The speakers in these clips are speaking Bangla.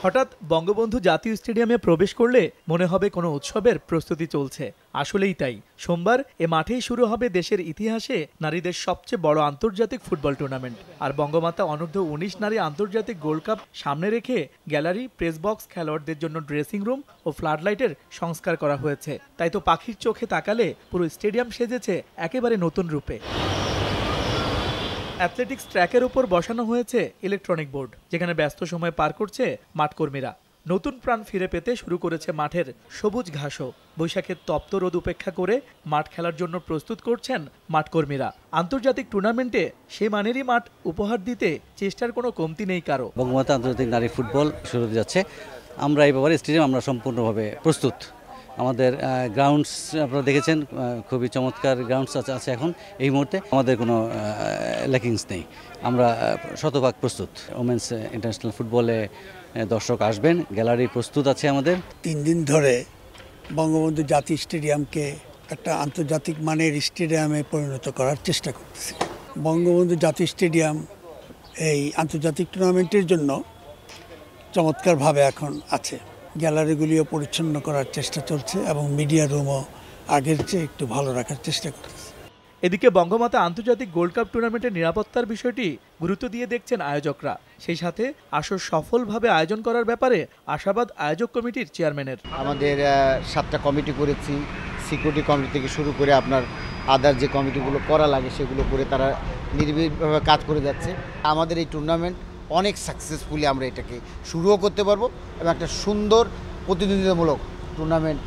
হঠাৎ বঙ্গবন্ধু জাতীয় স্টেডিয়ামে প্রবেশ করলে মনে হবে কোনো উৎসবের প্রস্তুতি চলছে। আসলেই তাই। সোমবার এ মাঠেই শুরু হবে দেশের ইতিহাসে নারীদের সবচেয়ে বড় আন্তর্জাতিক ফুটবল টুর্নামেন্ট। আর বঙ্গমাতা অনূর্ধ্ব-19 নারী আন্তর্জাতিক গোল্ড কাপ সামনে রেখে গ্যালারি, প্রেস বক্স, খেলোয়াড়দের জন্য ড্রেসিং রুম ও ফ্লাডলাইটের সংস্কার করা হয়েছে। তাই তো পাখির চোখে তাকালে পুরো স্টেডিয়াম সেজেছে একেবারে নতুন রূপে। অ্যাথলেটিক্স ট্র্যাকের উপর বসানো হয়েছে ইলেকট্রনিক বোর্ড, যেখানে ব্যস্ত সময় পার করছে মাঠকর্মীরা। নতুন প্রাণ ফিরে পেতে শুরু করেছে মাঠের সবুজ ঘাসও। বৈশাখের তপ্ত রোদ উপেক্ষা করে মাঠ খেলার জন্য প্রস্তুত করছেন মাঠকর্মীরা। আন্তর্জাতিক টুর্নামেন্টে সে মানেরই মাঠ উপহার দিতে চেষ্টার কোনো কমতি নেই কারো। বঙ্গমাতা আন্তর্জাতিক নারী ফুটবল শুরু হতে যাচ্ছে। আমরা এই ব্যাপারে স্টেডিয়াম আমরা সম্পূর্ণভাবে প্রস্তুত। আমাদের গ্রাউন্ডস আপনারা দেখেছেন, খুবই চমৎকার গ্রাউন্ডস আছে এখন এই মুহূর্তে। আমাদের কোনো ল্যাকিংস নেই, আমরা শতভাগ প্রস্তুত। ওমেন্স ইন্টারন্যাশনাল ফুটবলে দর্শক আসবেন, গ্যালারি প্রস্তুত আছে আমাদের। 3 দিন ধরে বঙ্গবন্ধু জাতীয় স্টেডিয়ামকে একটা আন্তর্জাতিক মানের স্টেডিয়ামে পরিণত করার চেষ্টা করতেছি। বঙ্গবন্ধু জাতীয় স্টেডিয়াম এই আন্তর্জাতিক টুর্নামেন্টের জন্য চমৎকারভাবে এখন আছে। গ্যালারিগুলিও পরিচ্ছন্ন করার চেষ্টা চলছে এবং মিডিয়া রুমও আগের চেয়ে একটু ভালো রাখার চেষ্টা করতেছে। এদিকে বঙ্গমাতা আন্তর্জাতিক গোল্ড কাপ টুর্নামেন্টের নিরাপত্তার বিষয়টি গুরুত্ব দিয়ে দেখছেন আয়োজকরা। সেই সাথে আসর সফলভাবে আয়োজন করার ব্যাপারে আশাবাদ আয়োজক কমিটির চেয়ারম্যানের। আমাদের 7টা কমিটি করেছি, সিকিউরিটি কমিটি থেকে শুরু করে আপনার আদার যে কমিটিগুলো করা লাগে সেগুলো করে তারা নির্ভীকভাবে কাজ করে যাচ্ছে। আমাদের এই টুর্নামেন্ট অনেক সাকসেসফুলি আমরা এটাকে শুরুও করতে পারবো এবং একটা সুন্দর প্রতিদ্বন্দ্বিতামূলক টুর্নামেন্ট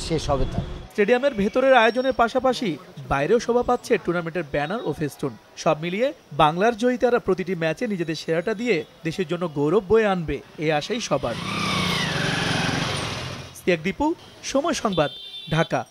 শেষ হবে। তার স্টেডিয়ামের ভেতরের আয়োজনের পাশাপাশি বাইরেও শোভা পাচ্ছে টুর্নামেন্টের ব্যানার ও ফেস্টুন। সব মিলিয়ে বাংলার জয়িতারা প্রতিটি ম্যাচে নিজেদের সেরাটা দিয়ে দেশের জন্য গৌরব বয়ে আনবে, এই আশাই সবার। দীপু, সময় সংবাদ, ঢাকা।